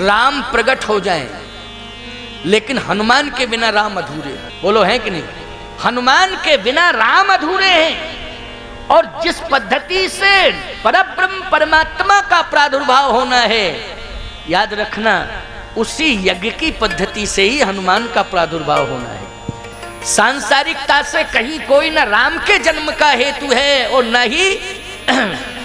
राम प्रकट हो जाएं, लेकिन हनुमान के बिना राम अधूरे हैं। बोलो है कि नहीं? हनुमान के बिना राम अधूरे हैं। और जिस पद्धति से परब्रह्म परमात्मा का प्रादुर्भाव होना है, याद रखना, उसी यज्ञ की पद्धति से ही हनुमान का प्रादुर्भाव होना है। सांसारिकता से कहीं कोई न राम के जन्म का हेतु है और न ही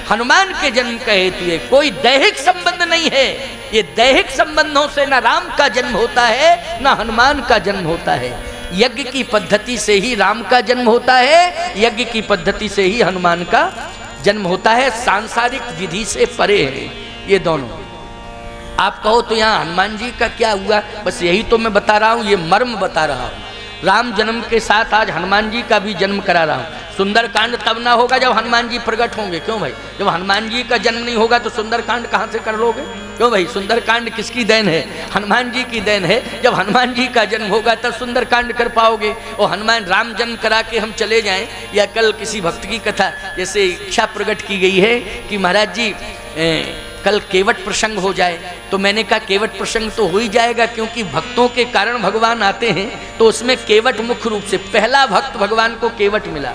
हनुमान के जन्म का हेतु है। कोई दैहिक संबंध नहीं है। ये दैहिक संबंधों से न राम का जन्म होता है न हनुमान का जन्म होता है। यज्ञ की पद्धति से ही राम का जन्म होता है, यज्ञ की पद्धति से ही हनुमान का जन्म होता है। सांसारिक विधि से परे है ये दोनों। आप कहो तो यहाँ हनुमान जी का क्या हुआ? बस यही तो मैं बता रहा हूँ, ये मर्म बता रहा हूँ। राम जन्म के साथ आज हनुमान जी का भी जन्म करा रहा हूँ। सुंदरकांड तब ना होगा जब हनुमान जी प्रकट होंगे। क्यों भाई? जब हनुमान जी का जन्म नहीं होगा तो सुंदरकांड कहाँ से कर लोगे? क्यों भाई? सुंदरकांड किसकी देन है? हनुमान जी की देन है। जब हनुमान जी का जन्म होगा तब सुंदरकांड कर पाओगे। और हनुमान राम जन्म करा के हम चले जाएं, या कल किसी भक्त की कथा जैसे इच्छा प्रकट की गई है कि महाराज जी कल केवट प्रसंग हो जाए, तो मैंने कहा केवट प्रसंग तो हो ही जाएगा, क्योंकि भक्तों के कारण भगवान आते हैं। तो उसमें केवट मुख्य रूप से, पहला भक्त भगवान को केवट मिला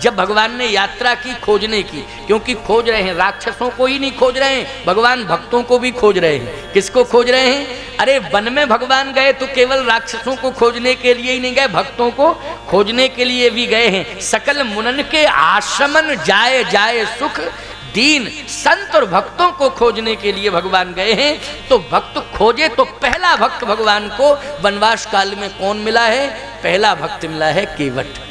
जब भगवान ने यात्रा की खोजने की। क्योंकि खोज रहे हैं, राक्षसों को ही नहीं खोज रहे हैं, भगवान भक्तों को भी खोज रहे हैं। किसको खोज रहे हैं? अरे वन में भगवान गए तो केवल राक्षसों को खोजने के लिए ही नहीं गए, भक्तों को खोजने के लिए भी गए हैं। सकल मुनन के आश्रमन जाए जाए सुख, दीन संत और भक्तों को खोजने के लिए भगवान गए हैं। तो भक्त खोजे तो पहला भक्त भगवान को वनवास काल में कौन मिला है? पहला भक्त मिला है केवट।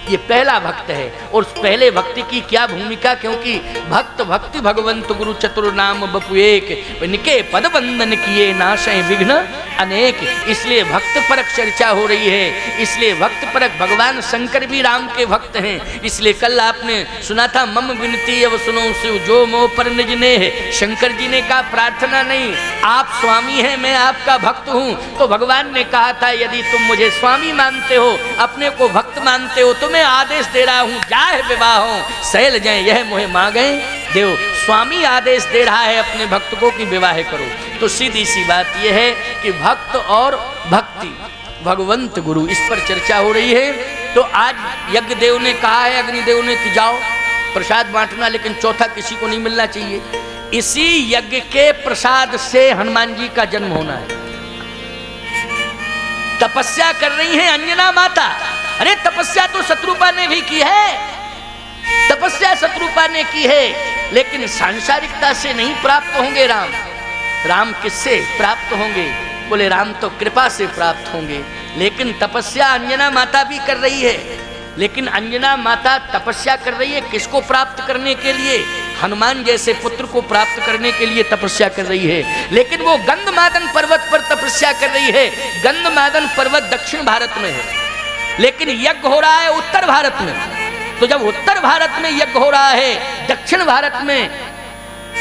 ये पहला भक्त है। और उस पहले भक्ति की क्या भूमिका? क्योंकि भक्त भक्ति भगवंत गुरु चतुर नाम बपु एक, निके पद वंदन किए नाशय विघ्न अनेक। इसलिए भक्त परक चर्चा हो रही है। इसलिए भक्त परक भगवान शंकर भी राम के भक्त हैं। इसलिए कल आपने सुना था, मम विनती अब सुनो शिव जो मोह पर निज ने है। शंकर जी ने कहा प्रार्थना नहीं, आप स्वामी हैं, मैं आपका भक्त हूँ। तो भगवान ने कहा था यदि तुम मुझे स्वामी मानते हो, अपने को भक्त मानते हो, तो मैं आदेश दे रहा हूँ, जाए विवाह सैल जाए यह मोहे मांगे देव। स्वामी आदेश दे रहा है अपने भक्त को कि विवाह करो। तो सीधी सी बात यह है कि भक्त और भक्ति भगवंत गुरु, इस पर चर्चा हो रही है। तो आज यज्ञ देव ने कहा है, अग्निदेव ने कि जाओ प्रसाद बांटना, लेकिन चौथा किसी को नहीं मिलना चाहिए। इसी यज्ञ के प्रसाद से हनुमान जी का जन्म होना है। तपस्या कर रही है अंजना माता। अरे तपस्या तो शत्रुपा ने भी की है, तपस्या शत्रुपा ने की है, लेकिन सांसारिकता से नहीं प्राप्त होंगे राम। राम किससे प्राप्त होंगे? बोले राम तो कृपा से प्राप्त होंगे। लेकिन तपस्या अंजना माता भी कर रही है। लेकिन अंजना माता तपस्या कर रही है किसको प्राप्त करने के लिए? हनुमान जैसे पुत्र को प्राप्त करने के लिए तपस्या कर रही है। लेकिन वो गंधमादन पर्वत पर तपस्या कर रही है। गंधमादन पर्वत दक्षिण भारत में है, लेकिन यज्ञ हो रहा है उत्तर भारत में। तो जब उत्तर भारत में यज्ञ हो रहा है, दक्षिण भारत में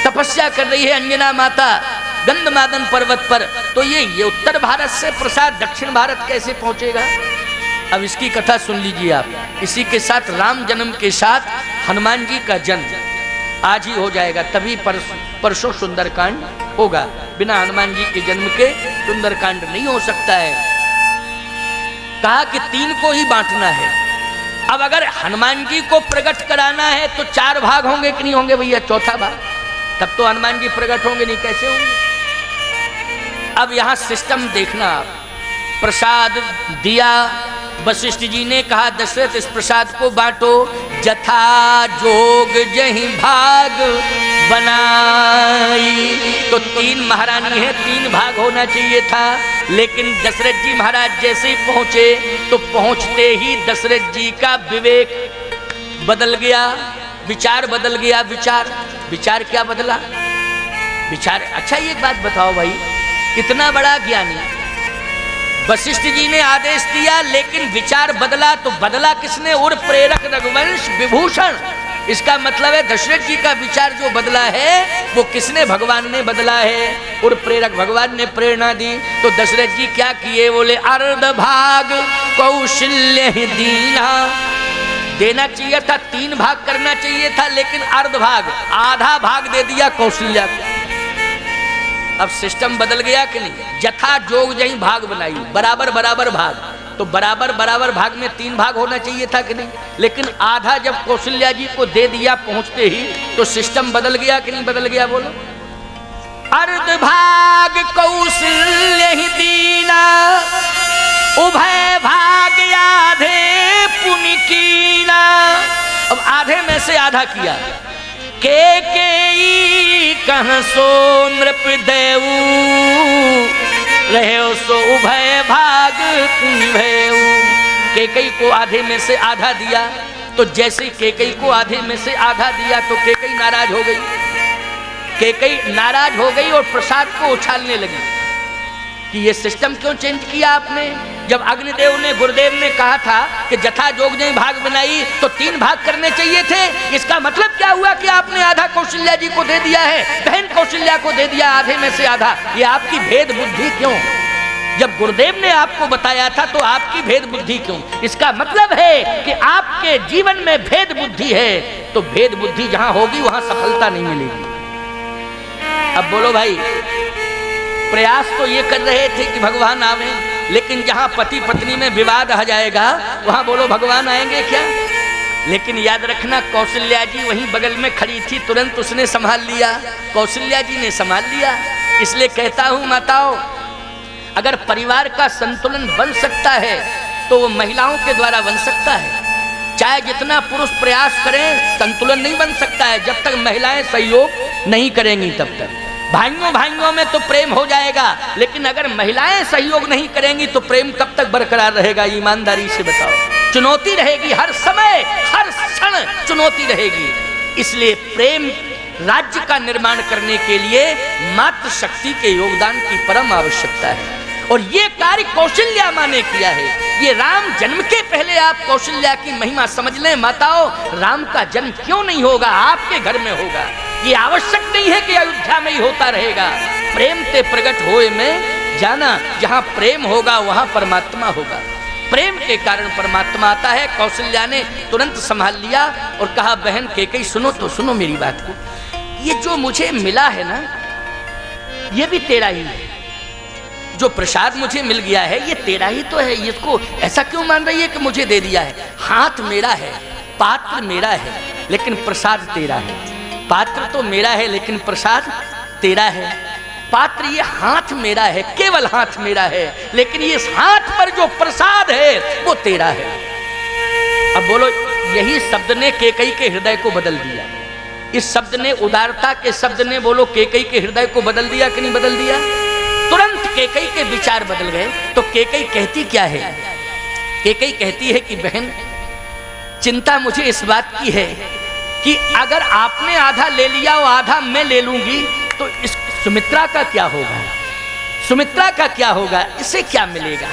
तपस्या कर रही है अंजना माता गंधमादन पर्वत पर, तो ये उत्तर भारत से प्रसाद दक्षिण भारत कैसे पहुंचेगा? अब इसकी कथा सुन लीजिए आप। इसी के साथ राम जन्म के साथ हनुमान जी का जन्म आज ही हो जाएगा, तभी परसों सुंदरकांड होगा। बिना हनुमान जी के जन्म के सुंदरकांड नहीं हो सकता है। कहा कि 3 को ही बांटना है। अब अगर हनुमान जी को प्रकट कराना है तो 4 भाग होंगे कि नहीं होंगे भैया? चौथा भाग तब तो हनुमान जी प्रकट होंगे नहीं, कैसे होंगे? अब यहां सिस्टम देखना आप। प्रसाद दिया, वशिष्ठ जी ने कहा दशरथ इस प्रसाद को बांटो, जथा जोग जहीं भाग बनाई। तो 3 महारानी है, 3 भाग होना चाहिए था। लेकिन दशरथ जी महाराज जैसे ही पहुंचे तो पहुंचते ही दशरथ जी का विवेक बदल गया, विचार बदल गया। विचार क्या बदला? विचार, अच्छा ये एक बात बताओ भाई, इतना बड़ा ज्ञानी वशिष्ठ जी ने आदेश दिया, लेकिन विचार बदला तो बदला किसने? और प्रेरक रघुवंश विभूषण। इसका मतलब है दशरथ जी का विचार जो बदला है वो किसने? भगवान ने बदला है। और प्रेरक भगवान ने प्रेरणा दी। तो दशरथ जी क्या किए? बोले अर्ध भाग कौशल्य दीना। देना चाहिए था, 3 भाग करना चाहिए था, लेकिन अर्ध भाग, आधा भाग दे दिया कौशल्या को। अब सिस्टम बदल गया कि नहीं? जथा जोग जहीं भाग बनाई, बराबर बराबर भाग, तो बराबर बराबर भाग में 3 भाग होना चाहिए था कि नहीं? लेकिन आधा जब कौशल्या जी को दे दिया पहुंचते ही, तो सिस्टम बदल गया कि नहीं बदल गया? बोलो। अर्ध भाग कौशल्य ही दीना, उभय भाग आधे पुनि कीना। अब आधे में से आधा किया। के कह सो नृप देऊ, रहे सो उभय भाग पुनि भयऊ। केकई को आधे में से आधा दिया, तो जैसे केकई को आधे में से आधा दिया तो केकई नाराज हो गई। केकई नाराज हो गई और प्रसाद को उछालने लगी कि ये सिस्टम क्यों चेंज किया आपने? जब अग्निदेव ने, गुरुदेव ने कहा था कि जथा जोग ने भाग बनाई तो 3 भाग करने चाहिए थे। इसका मतलब क्या हुआ कि आपने आधा कौशल्या जी को दे दिया है, बहन कौशल्या को दे दिया आधे में से आधा। ये आपकी भेद बुद्धि क्यों? जब गुरुदेव ने आपको बताया था तो आपकी भेद बुद्धि क्यों? इसका मतलब है कि आपके जीवन में भेद बुद्धि है, तो भेद बुद्धि जहां होगी वहां सफलता नहीं मिलेगी। अब बोलो भाई, प्रयास तो ये कर रहे थे कि भगवान आवे, लेकिन जहां पति पत्नी में विवाद आ जाएगा वहां बोलो भगवान आएंगे क्या? लेकिन याद रखना, कौशल्या जी वहीं बगल में खड़ी थी, तुरंत उसने संभाल लिया, कौशल्या जी ने संभाल लिया। इसलिए कहता हूं माताओं, अगर परिवार का संतुलन बन सकता है तो वो महिलाओं के द्वारा बन सकता है। चाहे जितना पुरुष प्रयास करें, संतुलन नहीं बन सकता है जब तक महिलाएं सहयोग नहीं करेंगी। तब तक भाइयों भाइयों में तो प्रेम हो जाएगा, लेकिन अगर महिलाएं सहयोग नहीं करेंगी तो प्रेम कब तक बरकरार रहेगा? ईमानदारी से बताओ। चुनौती रहेगी, हर समय हर क्षण चुनौती रहेगी। इसलिए प्रेम राज्य का निर्माण करने के लिए मातृशक्ति के योगदान की परम आवश्यकता है, और ये कार्य कौशल्या माँ ने किया है। ये राम जन्म के पहले आप कौशल्या की महिमा समझ लें माताओं। राम का जन्म क्यों नहीं होगा? आपके घर में होगा। ये आवश्यक नहीं है कि अयोध्या में ही होता रहेगा। प्रेम ते प्रकट होए में जाना, जहां प्रेम होगा वहां परमात्मा होगा। प्रेम के कारण परमात्मा आता है। कौशल्या ने तुरंत संभाल लिया और कहा, बहन केकई सुनो तो सुनो मेरी बात को। ये जो मुझे मिला है ना, ये भी तेरा ही है। जो प्रसाद मुझे मिल गया है ये तेरा ही तो है। इसको ऐसा क्यों मान रही है कि मुझे दे दिया है? हाथ मेरा है, पात्र मेरा है, लेकिन प्रसाद तेरा है। पात्र तो मेरा है लेकिन प्रसाद तेरा है। पात्र ये हाथ मेरा है, केवल हाथ मेरा है, लेकिन ये हाथ पर जो प्रसाद है वो तेरा है। अब बोलो, यही शब्द ने केकई के हृदय को बदल दिया। इस शब्द ने, उदारता के शब्द ने, बोलो केकई के हृदय को बदल दिया कि नहीं बदल दिया? तुरंत केकई के विचार बदल गए। तो केकई कहती क्या है? केकई कहती है कि बहन, चिंता मुझे इस बात की है कि अगर आपने आधा ले लिया और आधा मैं ले लूंगी तो इस सुमित्रा का क्या होगा? सुमित्रा का क्या होगा? इसे क्या मिलेगा?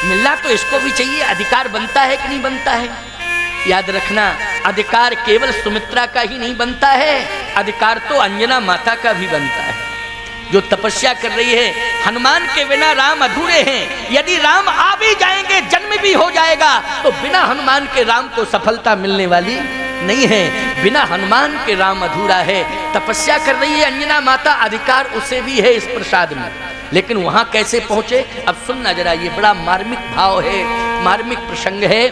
मिलना तो इसको भी चाहिए। अधिकार बनता है कि नहीं बनता है? याद रखना, अधिकार केवल सुमित्रा का ही नहीं बनता है, अधिकार तो अंजना माता का भी बनता है, जो तपस्या कर रही है। हनुमान के बिना राम अधूरे हैं। यदि राम आ भी जाएंगे, जन्म भी हो जाएगा, तो बिना हनुमान के राम को सफलता मिलने वाली नहीं है। बिना हनुमान के राम अधूरा है। तपस्या कर रही है अंजना माता, अधिकार उसे भी है इस प्रसाद में, लेकिन वहां कैसे पहुंचे? अब सुनना जरा, ये बड़ा मार्मिक भाव है, मार्मिक प्रसंग है।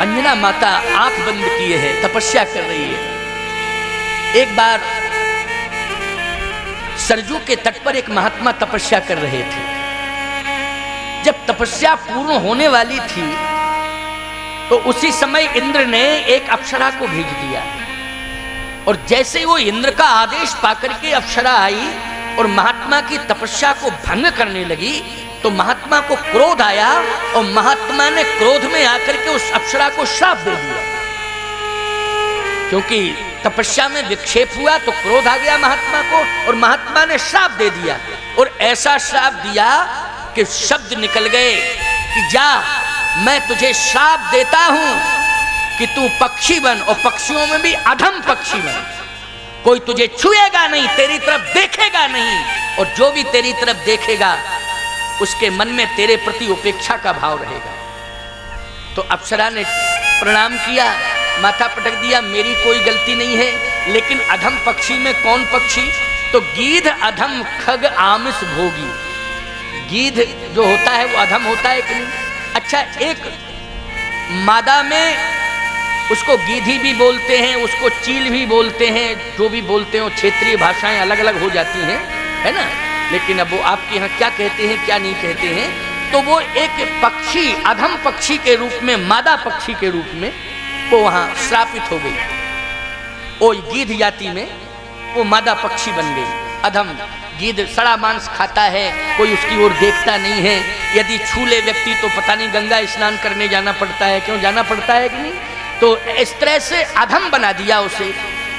अंजना माता आंख बंद किए है, तपस्या कर रही है। एक बार सरजू के तट पर एक महात्मा तपस्या कर रहे थे। जब तपस्या पूर्ण होने वाली थी तो उसी समय इंद्र ने एक अप्सरा को भेज दिया, और जैसे वो इंद्र का आदेश पाकर के अप्सरा आई और महात्मा की तपस्या को भंग करने लगी, तो महात्मा को क्रोध आया और महात्मा ने क्रोध में आकर के उस अप्सरा को श्राप दे दिया। क्योंकि तपस्या में विक्षेप हुआ तो क्रोध आ गया महात्मा को, और महात्मा ने श्राप दे दिया। और ऐसा श्राप दिया कि शब्द निकल गए कि जा, मैं तुझे श्राप देता हूं कि तू पक्षी बन, और पक्षियों में भी अधम पक्षी बन। कोई तुझे छुएगा नहीं, तेरी तरफ देखेगा नहीं, और जो भी तेरी तरफ देखेगा उसके मन में तेरे प्रति उपेक्षा का भाव रहेगा। तो अप्सरा ने प्रणाम किया, माथा पटक दिया, मेरी कोई गलती नहीं है, लेकिन अधम पक्षी में कौन पक्षी? तो गीध अधम खग आमिष भोगी, गीध जो होता है वो अधम होता है कि नहीं? अच्छा, एक मादा में उसको गीधी भी बोलते हैं, उसको चील भी बोलते हैं, जो भी बोलते हैं, क्षेत्रीय भाषाएं अलग अलग हो जाती हैं, है ना। लेकिन अब वो आपके यहाँ क्या कहते हैं क्या नहीं कहते हैं, तो वो एक पक्षी, अधम पक्षी के रूप में, मादा पक्षी के रूप में वो वहाँ श्रापित हो गई। वो गीध जाति में वो मादा पक्षी बन गई, अधम। गीध सड़ा मांस खाता है, कोई उसकी ओर देखता नहीं है, यदि छू ले व्यक्ति तो पता नहीं गंगा स्नान करने जाना पड़ता है, क्यों जाना पड़ता है कि नहीं। तो इस तरह से अधम बना दिया उसे।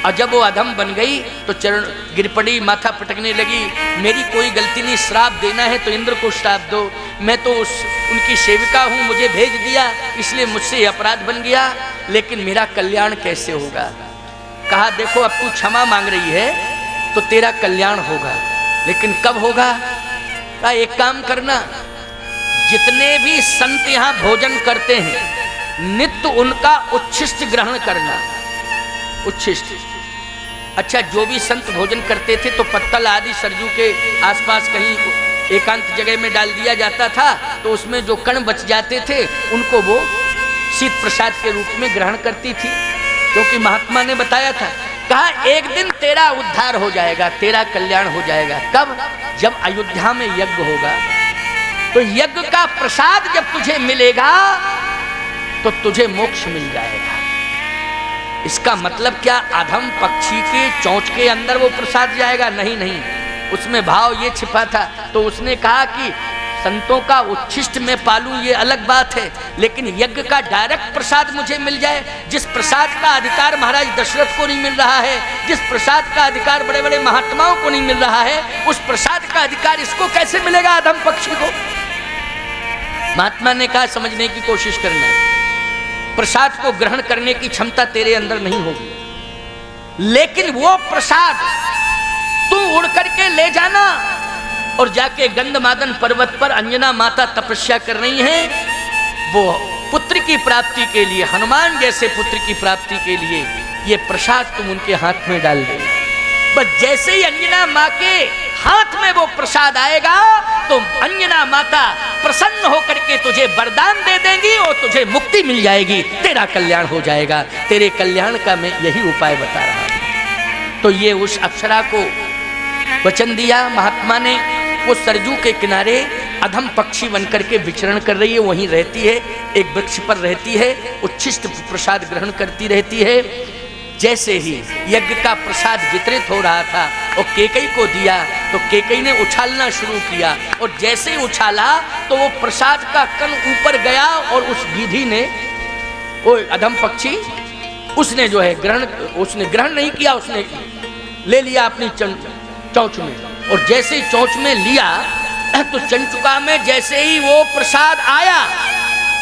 और जब वो अधम बन गई तो चरण गिर पड़ी, माथा पटकने लगी, मेरी कोई गलती नहीं, श्राप देना है तो इंद्र को श्राप दो, मैं तो उनकी सेविका हूँ, मुझे भेज दिया इसलिए मुझसे अपराध बन गया, लेकिन मेरा कल्याण कैसे होगा। कहा देखो अब तू क्षमा मांग रही है तो तेरा कल्याण होगा, लेकिन कब होगा। कहा एक काम करना, जितने भी संत यहाँ भोजन करते हैं नित्य उनका उच्छिष्ट ग्रहण करना। उच्छिष्ट, अच्छा, जो भी संत भोजन करते थे तो पत्तल आदि सरजू के आसपास कहीं एकांत जगह में डाल दिया जाता था, तो उसमें जो कण बच जाते थे उनको वो शीत प्रसाद के रूप में ग्रहण करती थी, क्योंकि महात्मा ने बताया था। कहा एक दिन तेरा उद्धार हो जाएगा, तेरा कल्याण हो जाएगा। कब? जब अयोध्या में यज्ञ होगा, तो यज्ञ का प्रसाद जब तुझे मिलेगा तो तुझे मोक्ष मिल जाएगा। इसका मतलब क्या अधम पक्षी के चोंच के अंदर वो प्रसाद जाएगा? नहीं नहीं, उसमें भाव ये छिपा था। तो उसने कहा कि संतों का उच्छिष्ट में पालूं ये अलग बात है, लेकिन यज्ञ का डायरेक्ट प्रसाद मुझे मिल जाए, जिस प्रसाद का अधिकार महाराज दशरथ को नहीं मिल रहा है, जिस प्रसाद का अधिकार बड़े बड़े महात्माओं को नहीं मिल रहा है, उस प्रसाद का अधिकार इसको कैसे मिलेगा अधम पक्षी को। महात्मा ने कहा समझने की कोशिश करना, प्रसाद को ग्रहण करने की क्षमता तेरे अंदर नहीं होगी, लेकिन वो प्रसाद तू उड़ करके ले जाना और जाके गंधमादन पर्वत पर अंजना माता तपस्या कर रही हैं, वो पुत्र की प्राप्ति के लिए, हनुमान जैसे पुत्र की प्राप्ति के लिए ये प्रसाद तुम उनके हाथ में डाल दे। बस जैसे ही अंजना माँ के हाथ में वो प्रसाद आएगा तो अंजना माता प्रसन्न होकर के तुझे वरदान दे देंगी और तुझे मुक्ति मिल जाएगी, तेरा कल्याण हो जाएगा। तेरे कल्याण का मैं यही उपाय बता रहा हूं। तो ये उस अप्सरा को वचन दिया महात्मा ने। वो सरजू के किनारे अधम पक्षी बनकर के विचरण कर रही है, वहीं रहती है, एक वृक्ष पर रहती है, उच्छिष्ट प्रसाद ग्रहण करती रहती है। जैसे ही यज्ञ का प्रसाद वितरित हो रहा था और केकई को दिया तो केकई ने उछालना शुरू किया, और जैसे ही उछाला तो वो प्रसाद का कण ऊपर गया और उस गीधी ने, वो अधम पक्षी, उसने जो है उसने ग्रहण नहीं किया, उसने ले लिया अपनी चोंच में, और जैसे ही चोंच में लिया तो चंचुका में जैसे ही वो प्रसाद आया,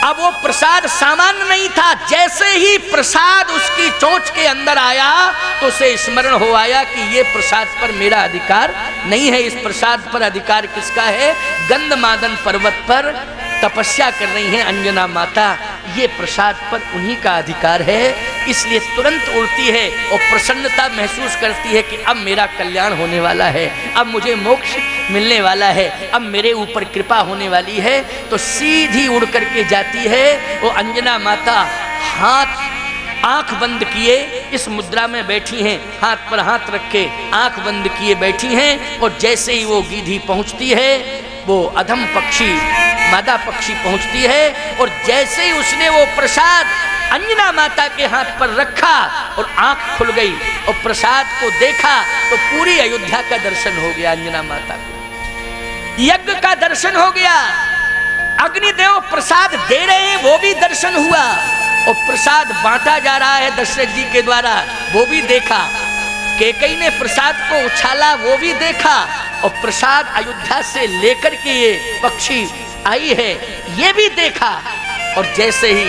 अब वो प्रसाद सामान्य नहीं था, जैसे ही प्रसाद उसकी चोंच के अंदर आया तो उसे स्मरण हो आया कि ये प्रसाद पर मेरा अधिकार नहीं है, इस प्रसाद पर अधिकार किसका है? गंधमादन पर्वत पर तपस्या कर रही हैं अंजना माता, ये प्रसाद पर उन्हीं का अधिकार है। इसलिए तुरंत उड़ती है और प्रसन्नता महसूस करती है कि अब मेरा कल्याण होने वाला है, अब मुझे मोक्ष मिलने वाला है, अब मेरे ऊपर कृपा होने वाली है। तो सीधी उड़ करके जाती है वो अंजना माता, हाथ आंख बंद किए इस मुद्रा में बैठी हैं, हाथ पर हाथ रखे आंख बंद किए बैठी हैं, और जैसे ही वो गीधी पहुंचती है, वो अधम पक्षी, मादा पक्षी पहुंचती है, और जैसे ही उसने वो प्रसाद अंजना माता के हाथ पर रखा और आंख खुल गई और प्रसाद को देखा तो पूरी अयोध्या का दर्शन हो गया। अंजना माता को यज्ञ का दर्शन हो गया, अग्निदेव प्रसाद दे रहे हैं वो भी दर्शन हुआ, और प्रसाद बांटा जा रहा है दशरथ जी के द्वारा वो भी देखा, केकई ने प्रसाद को उछाला वो भी देखा, और प्रसाद अयोध्या से लेकर के ये पक्षी आई है ये भी देखा। और जैसे ही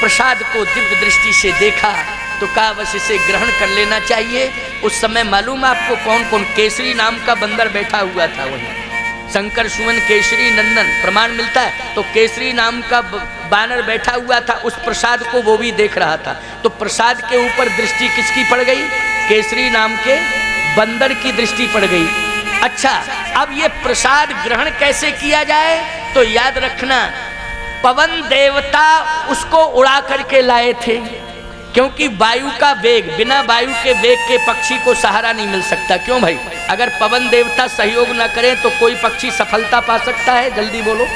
प्रसाद को दिव्य दृष्टि से देखा तो कहा बस इसे ग्रहण कर लेना चाहिए। उस समय मालूम आपको कौन कौन? केसरी नाम का बंदर बैठा हुआ था वहीं, शंकर सुवन केसरी नंदन प्रमाण मिलता है। तो केसरी नाम का बानर बैठा हुआ था, उस प्रसाद को वो भी देख रहा था। तो प्रसाद के ऊपर दृष्टि किसकी पड़ गई? केसरी नाम के बंदर की दृष्टि पड़ गई। अच्छा, अब ये प्रसाद ग्रहण कैसे किया जाए? तो याद रखना, पवन देवता उसको उड़ा करके लाए थे, क्योंकि वायु का वेग, बिना वायु के वेग के पक्षी को सहारा नहीं मिल सकता। क्यों भाई? अगर पवन देवता सहयोग न करें तो कोई पक्षी सफलता पा सकता है? जल्दी बोलो।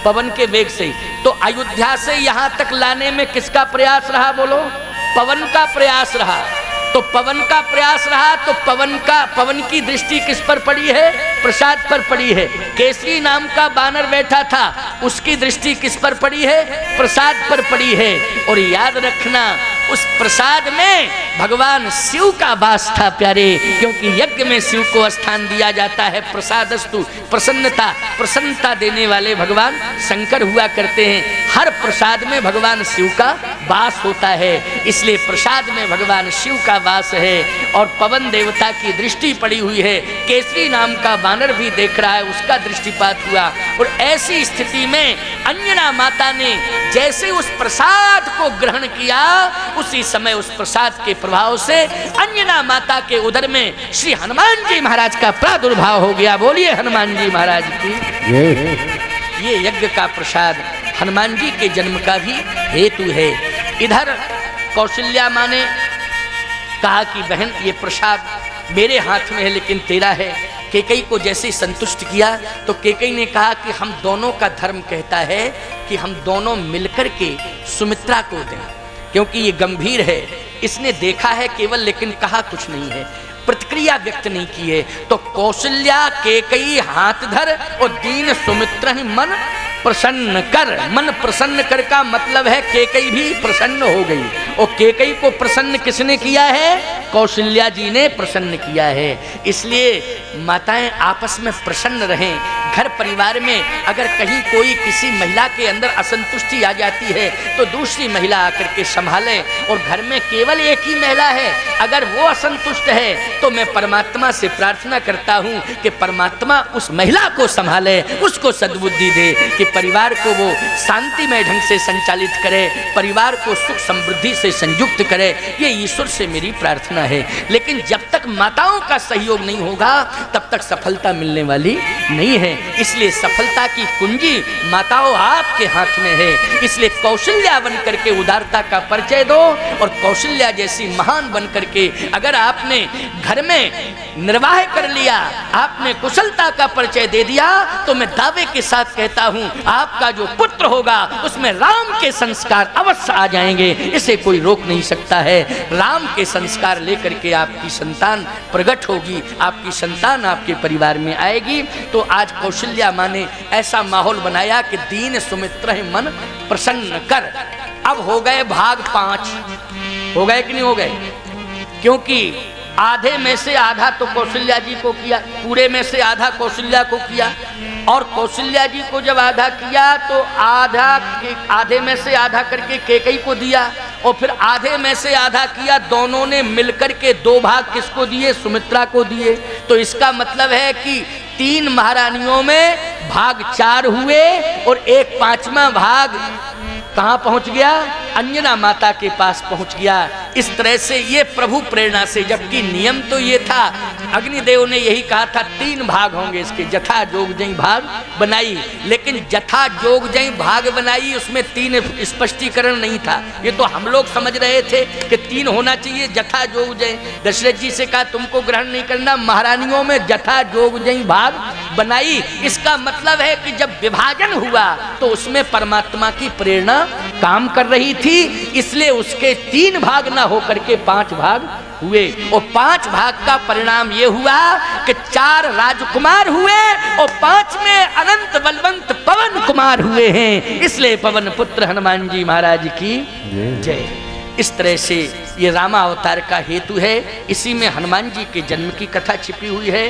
पवन के वेग से। तो अयोध्या से यहां तक लाने में किसका प्रयास रहा? बोलो। पवन का प्रयास रहा। तो पवन का प्रयास रहा तो पवन की दृष्टि किस पर पड़ी है? प्रसाद पर पड़ी है। केसरी नाम का बानर बैठा था, उसकी दृष्टि किस पर पड़ी है? प्रसाद पर पड़ी है। और याद रखना, उस प्रसाद में भगवान शिव का वास था प्यारे, क्योंकि यज्ञ में शिव को स्थान दिया जाता है। प्रसादस्तु, प्रसन्नता देने वाले भगवान शंकर हुआ करते हैं। हर प्रसाद में भगवान शिव का वास होता है, इसलिए प्रसाद में भगवान शिव का वास है। और पवन देवता की दृष्टि पड़ी हुई है, केसरी नाम का बानर भी देख रहा है, उसका दृष्टिपात हुआ। और ऐसी स्थिति में अंजना माता ने जैसे उस प्रसाद को ग्रहण किया, उसी समय उस प्रसाद के प्रभाव से अंजना माता के उदर में श्री हनुमान जी महाराज का प्रादुर्भाव हो गया। बोलिए हनुमान जी महाराज की। ये यज्ञ का प्रसाद हनुमान जी के जन्म का भी हेतु है। इधर कौशल्या माँ ने कहा कि बहन, ये प्रसाद मेरे हाथ में है लेकिन तेरा है। केकई को जैसे संतुष्ट किया तो केकई ने कहा कि हम दोनों का धर्म कहता है कि हम दोनों मिलकर के सुमित्रा को दें, क्योंकि ये गंभीर है। इसने देखा है केवल, लेकिन कहा कुछ नहीं है, प्रतिक्रिया व्यक्त नहीं की है। तो कौशल्या केकई हाथ धर और दीन सुमित्रा मन प्रसन्न कर। मन प्रसन्न कर का मतलब है केकई भी प्रसन्न हो गई। और केकई को प्रसन्न किसने किया है? कौशल्या जी ने प्रसन्न किया है। इसलिए माताएं आपस में प्रसन्न रहें। घर परिवार में अगर कहीं कोई किसी महिला के अंदर असंतुष्टि आ जाती है तो दूसरी महिला आकर के संभाले। और घर में केवल एक ही महिला है, अगर वो असंतुष्ट है तो मैं परमात्मा से प्रार्थना करता हूँ कि परमात्मा उस महिला को संभाले, उसको सद्बुद्धि दे कि परिवार को वो शांतिमय ढंग से संचालित करे, परिवार को सुख समृद्धि से संयुक्त करे। ये ईश्वर से मेरी प्रार्थना है। लेकिन जब तक माताओं का सहयोग नहीं होगा तब तक सफलता मिलने वाली नहीं है। इसलिए सफलता की कुंजी माताओं आपके हाथ में है। इसलिए कौशल्या बन करके उदारता का परिचय दो। और कौशल्या जैसी महान बन करके अगर आपने घर में निर्वाह कर लिया, आपने कुशलता का परिचय दे दिया, तो मैं दावे के साथ कहता हूं आपका जो पुत्र होगा उसमें राम के संस्कार अवश्य आ जाएंगे। इसे कोई रोक नहीं सकता है। राम के संस्कार लेकर के आपकी संतान प्रकट होगी, आपकी संतान आपके परिवार में आएगी। तो आज कौशल्या माँ ने ऐसा माहौल बनाया कि दीन सुमित्रा मन प्रसन्न कर। अब हो गए भाग 5, हो गए कि नहीं हो गए? क्योंकि आधे में से आधा तो कौशल्या जी को किया, पूरे में से आधा कौशल्या को किया। और कौशल्या जी को जब आधा किया तो आधे में से आधा करके केकई को दिया, और फिर आधे में से आधा किया। दोनों ने मिलकर के 2 भाग किसको दिए? सुमित्रा को दिए। तो इसका मतलब है कि 3 महारानियों में भाग 4 हुए और 1/5वां भाग कहाँ पहुंच गया? अंजना माता के पास पहुंच गया। इस तरह से ये प्रभु प्रेरणा से, जबकि नियम तो ये था, अग्निदेव ने यही कहा था 3 भाग होंगे इसके, जथा जोग जई भाग बनाई। लेकिन जथा जोग जई भाग बनाई उसमें 3 स्पष्टीकरण नहीं था। ये तो हम लोग समझ रहे थे कि 3 होना चाहिए, जथा जोग जई। दशरथ जी से कहा तुमको ग्रहण नहीं करना, महारानियों में जथा जोग जई भाग बनाई। इसका मतलब है कि जब विभाजन हुआ तो उसमें परमात्मा की प्रेरणा काम कर रही थी, इसलिए उसके 3 भाग ना होकर के 5 भाग हुए। और 5 भाग का परिणाम ये हुआ कि 4 राजकुमार हुए और 5 में अनंत बलवंत पवन कुमार हुए हैं। इसलिए पवन पुत्र हनुमान जी महाराज की जय। इस तरह से ये रामावतार का हेतु है। इसी में हनुमान जी के जन्म की कथा छिपी हुई है।